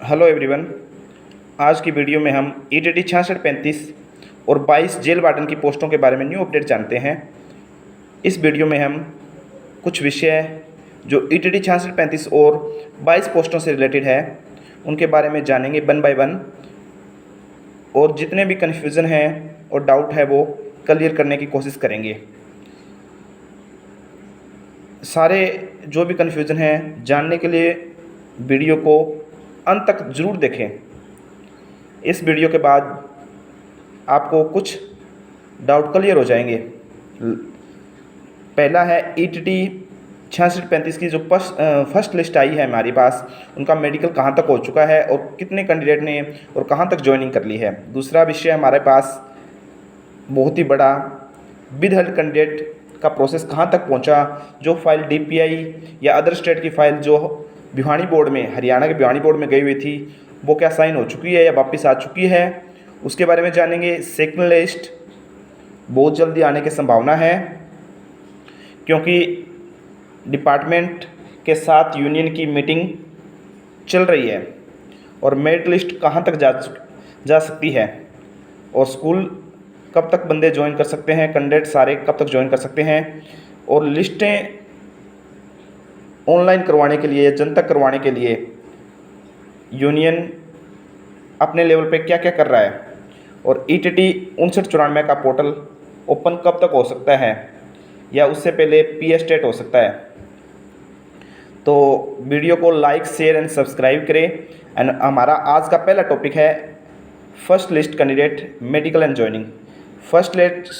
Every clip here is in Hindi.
Hello everyone. आज की वीडियो में हम ईटीटी 6635 और 22 जेल वार्डन की पोस्टों के बारे में न्यू अपडेट जानते हैं। इस वीडियो में हम कुछ विषय जो ईटीटी 6635 और 22 पोस्टों से रिलेटेड है उनके बारे में जानेंगे वन बाय वन, और जितने भी कन्फ्यूज़न हैं और डाउट है वो क्लियर करने की कोशिश करेंगे। सारे जो भी कन्फ्यूज़न हैं जानने के लिए वीडियो को अंत तक ज़रूर देखें। इस वीडियो के बाद आपको कुछ डाउट क्लियर हो जाएंगे। पहला है ईटीटी 6635 की जो फर्स्ट लिस्ट आई है हमारे पास, उनका मेडिकल कहाँ तक हो चुका है और कितने कैंडिडेट ने और कहाँ तक ज्वाइनिंग कर ली है। दूसरा विषय हमारे पास बहुत ही बड़ा विद हेल्थ कैंडिडेट का प्रोसेस कहाँ तक पहुँचा। जो फाइल डीपीआई या अदर स्टेट की फ़ाइल जो भिवानी बोर्ड में, हरियाणा के भिवानी बोर्ड में गई हुई थी, वो क्या साइन हो चुकी है या वापस आ चुकी है, उसके बारे में जानेंगे। सेकंड लिस्ट बहुत जल्दी आने की संभावना है, क्योंकि डिपार्टमेंट के साथ यूनियन की मीटिंग चल रही है। और मेरिट लिस्ट कहाँ तक जा सकती है, और स्कूल कब तक बंदे ज्वाइन कर सकते हैं, कैंडिडेट सारे कब तक ज्वाइन कर सकते हैं, और लिस्टें ऑनलाइन करवाने के लिए, जनतक करवाने के लिए यूनियन अपने लेवल पे क्या क्या कर रहा है, और ईटीटी 5994 का पोर्टल ओपन कब तक हो सकता है या उससे पहले पी स्टेट हो सकता है। तो वीडियो को लाइक, शेयर एंड सब्सक्राइब करें। एंड हमारा आज का पहला टॉपिक है first list candidate medical and joining. First list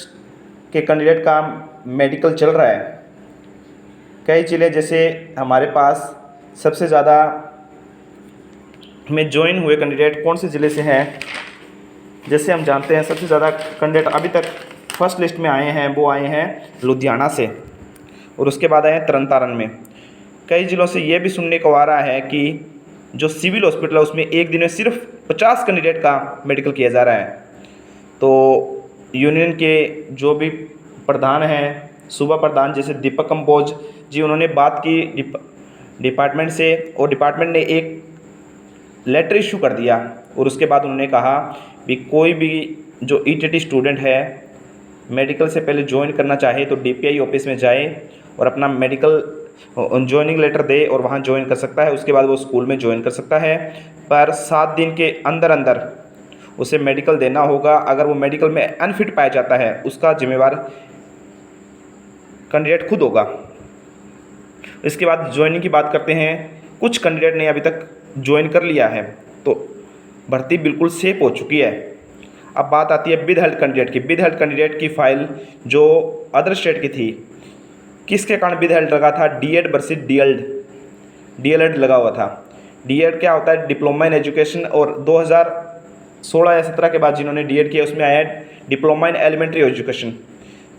के कैंडिडेट का मेडिकल चल रहा है। कई ज़िले जैसे हमारे पास सबसे ज़्यादा में ज्वाइन हुए कैंडिडेट कौन से ज़िले से हैं, जैसे हम जानते हैं सबसे ज़्यादा कैंडिडेट अभी तक फर्स्ट लिस्ट में आए हैं वो आए हैं लुधियाना से, और उसके बाद आए हैं तरन तारण में। कई ज़िलों से ये भी सुनने को आ रहा है कि जो सिविल हॉस्पिटल है उसमें एक दिन में सिर्फ 50 कैंडिडेट का मेडिकल किया जा रहा है। तो यूनियन के जो भी प्रधान हैं, सूबा प्रधान जैसे दीपक कंबोज जी, उन्होंने बात की डिपार्टमेंट से, और डिपार्टमेंट ने एक लेटर इशू कर दिया। और उसके बाद उन्होंने कहा कि कोई भी जो ईटीटी स्टूडेंट है मेडिकल से पहले ज्वाइन करना चाहे तो डीपीआई ऑफिस में जाए और अपना मेडिकल ज्वाइनिंग लेटर दे और वहाँ ज्वाइन कर सकता है। उसके बाद वो स्कूल में ज्वाइन कर सकता है, पर 7 दिन के अंदर अंदर उसे मेडिकल देना होगा। अगर वो मेडिकल में अनफिट पाया जाता है उसका जिम्मेवार कैंडिडेट खुद होगा। इसके बाद ज्वाइनिंग की बात करते हैं। कुछ कैंडिडेट ने अभी तक ज्वाइन कर लिया है, तो भर्ती बिल्कुल सेफ हो चुकी है। अब बात आती है विद हेल्थ कैंडिडेट की। विद हेल्थ कैंडिडेट की फ़ाइल जो अदर स्टेट की थी, किसके कारण विद हेल्थ लगा था? डीएड वर्सेस डीएलएड लगा हुआ था। डीएड क्या होता है? Diploma in education. और 2016 या 17 के बाद जिन्होंने डीएड किया उसमें आया है diploma in elementary education.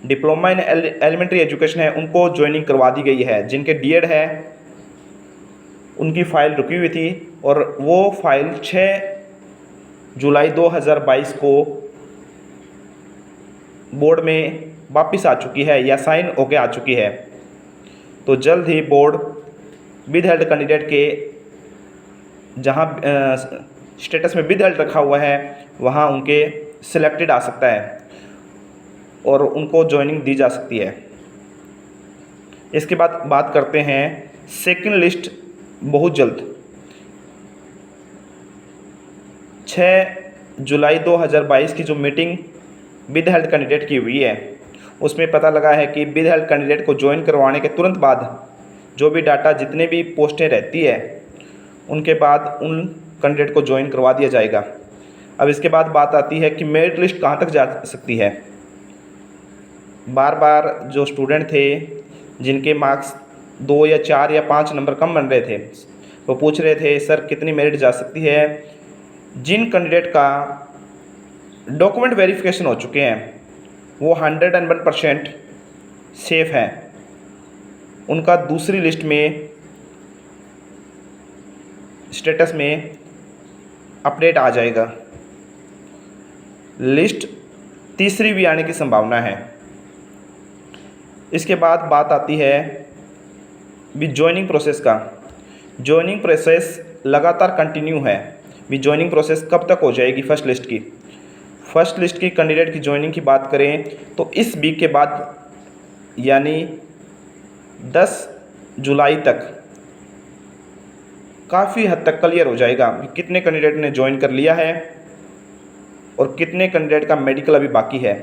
Diploma in elementary education है उनको ज्वाइनिंग करवा दी गई है। जिनके डीएड है उनकी फ़ाइल रुकी हुई थी, और वो फाइल 6 जुलाई 2022 को बोर्ड में वापस आ चुकी है या साइन होके आ चुकी है। तो जल्द ही बोर्ड विद हेल्थ कैंडिडेट के जहां स्टेटस में विद हेल्थ रखा हुआ है वहां उनके सिलेक्टेड आ सकता है और उनको ज्वाइनिंग दी जा सकती है। इसके बाद बात करते हैं सेकंड लिस्ट। बहुत जल्द 6 जुलाई 2022 की जो मीटिंग विद हेल्थ कैंडिडेट की हुई है उसमें पता लगा है कि विद हेल्थ कैंडिडेट को ज्वाइन करवाने के तुरंत बाद जो भी डाटा, जितने भी पोस्टें रहती है उनके बाद उन कैंडिडेट को ज्वाइन करवा दिया जाएगा। अब इसके बाद बात आती है कि मेरिट लिस्ट कहाँ तक जा सकती है। बार बार जो स्टूडेंट थे जिनके मार्क्स 2 या 4 या 5 नंबर कम बन रहे थे वो पूछ रहे थे सर कितनी मेरिट जा सकती है। जिन कैंडिडेट का डॉक्यूमेंट वेरिफिकेशन हो चुके हैं वो 101% सेफ है, उनका दूसरी लिस्ट में स्टेटस में अपडेट आ जाएगा। लिस्ट तीसरी भी आने की संभावना है। इसके बाद बात आती है भी ज्वाइनिंग प्रोसेस का। ज्वाइनिंग प्रोसेस लगातार कंटिन्यू है। भी जॉइनिंग प्रोसेस कब तक हो जाएगी फर्स्ट लिस्ट की? फर्स्ट लिस्ट की कैंडिडेट की जॉइनिंग की बात करें तो इस वीक के बाद यानी 10 जुलाई तक काफ़ी हद तक क्लियर हो जाएगा कितने कैंडिडेट ने ज्वाइन कर लिया है और कितने कैंडिडेट का मेडिकल अभी बाकी है।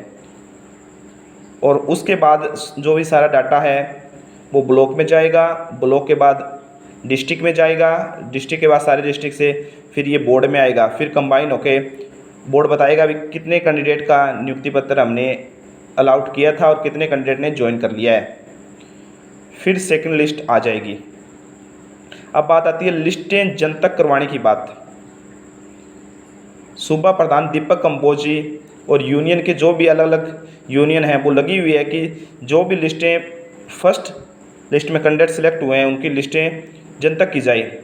और उसके बाद जो भी सारा डाटा है वो ब्लॉक में जाएगा, ब्लॉक के बाद डिस्ट्रिक्ट में जाएगा, डिस्ट्रिक्ट के बाद सारे डिस्ट्रिक्ट से फिर ये बोर्ड में आएगा, फिर कंबाइन होके बोर्ड बताएगा भी कितने कैंडिडेट का नियुक्ति पत्र हमने अलाउट किया था और कितने कैंडिडेट ने ज्वाइन कर लिया है। फिर सेकंड लिस्ट आ जाएगी। अब बात आती है लिस्टें जन तक करवाने की बात। सूबा प्रधान दीपक कंबोज जी और यूनियन के जो भी अलग अलग यूनियन हैं वो लगी हुई है कि जो भी लिस्टें फर्स्ट लिस्ट में कैंडिडेट सिलेक्ट हुए हैं उनकी लिस्टें जन तक की जाए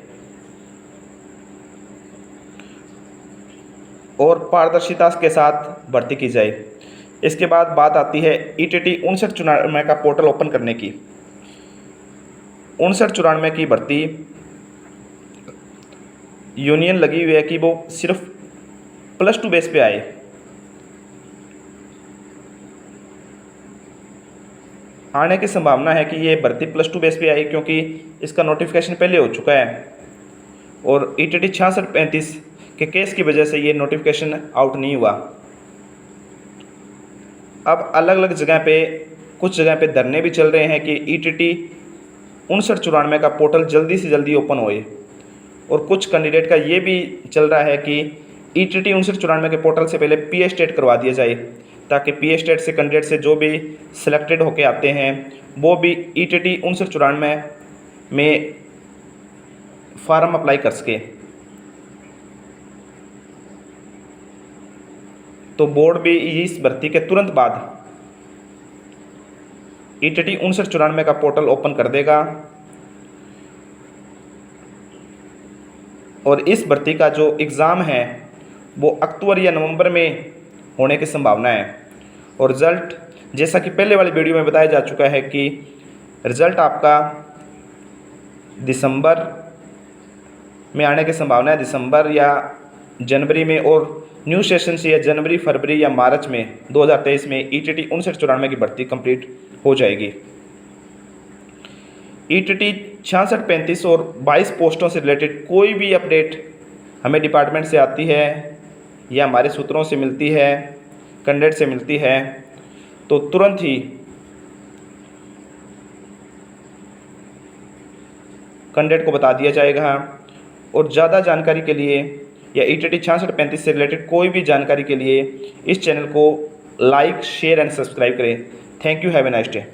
और पारदर्शिता के साथ भर्ती की जाए। इसके बाद बात आती है ETT 5994 का पोर्टल ओपन करने की। 5994 की भर्ती यूनियन लगी हुई है कि वो सिर्फ +2 बेस पे आए। आने की संभावना है कि ये भर्ती +2 बेस पे आई क्योंकि इसका नोटिफिकेशन पहले हो चुका है और ETT 6635 के केस की वजह से ये नोटिफिकेशन आउट नहीं हुआ। अब अलग अलग जगह पे कुछ जगह पे धरने भी चल रहे हैं कि ETT 5994 का पोर्टल जल्दी से जल्दी ओपन होए और कुछ कैंडिडेट का ये भी चल रहा है कि ETT 5994 के पोर्टल से पहले PA स्टेट करवा दिया जाए ताकि PA स्टेट से कैंडिडेट से जो भी सिलेक्टेड होके आते हैं वो भी ETT 5994 में फॉर्म अप्लाई कर सके। तो बोर्ड भी इस भर्ती के तुरंत बाद ETT 5994 का पोर्टल ओपन कर देगा और इस भर्ती का जो एग्ज़ाम है वो अक्टूबर या नवंबर में होने की संभावना है। और रिज़ल्ट जैसा कि पहले वाली वीडियो में बताया जा चुका है कि रिज़ल्ट आपका दिसंबर में आने की संभावना है, दिसंबर या जनवरी में, और न्यू सेशन से या जनवरी, फरवरी या मार्च में 2023 में ETT 5994 की भर्ती कंप्लीट हो जाएगी। ETT 6635 और 22 पोस्टों से रिलेटेड कोई भी अपडेट हमें डिपार्टमेंट से आती है या हमारे सूत्रों से मिलती है, कैंडिडेट से मिलती है, तो तुरंत ही कैंडिडेट को बता दिया जाएगा। और ज़्यादा जानकारी के लिए या ETT 6635 से रिलेटेड कोई भी जानकारी के लिए इस चैनल को लाइक, शेयर एंड सब्सक्राइब करें। Thank you, have a nice day.